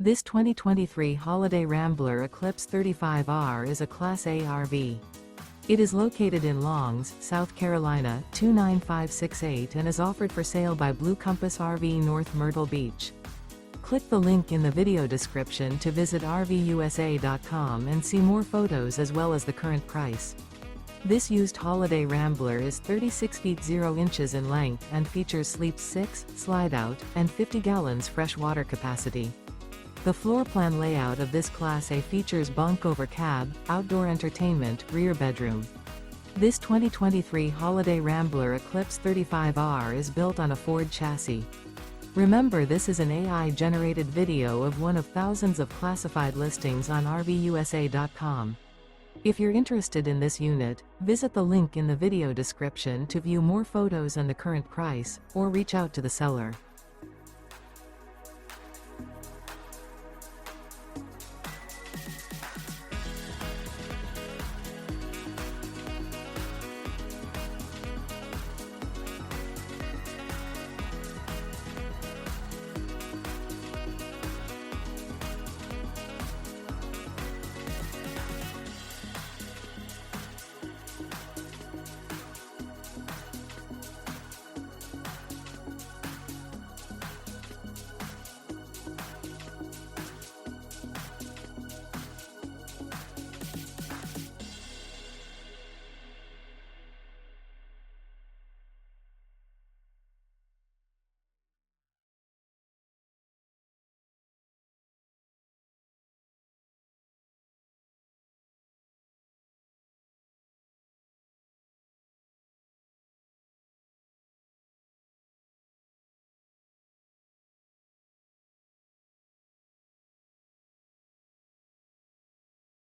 This 2023 Holiday Rambler Eclipse 35R is a Class A RV. It is located in Longs, South Carolina, 29568 and is offered for sale by Blue Compass RV North Myrtle Beach. Click the link in the video description to visit RVUSA.com and see more photos as well as the current price. This used Holiday Rambler is 36 feet 0 inches in length and features sleep 6, slide-out, and 50 gallons fresh water capacity. The floor plan layout of this Class A features bunk over cab, outdoor entertainment, rear bedroom. This 2023 Holiday Rambler Eclipse 35R is built on a Ford chassis. Remember, this is an AI-generated video of one of thousands of classified listings on RVUSA.com. If you're interested in this unit, visit the link in the video description to view more photos and the current price, or reach out to the seller.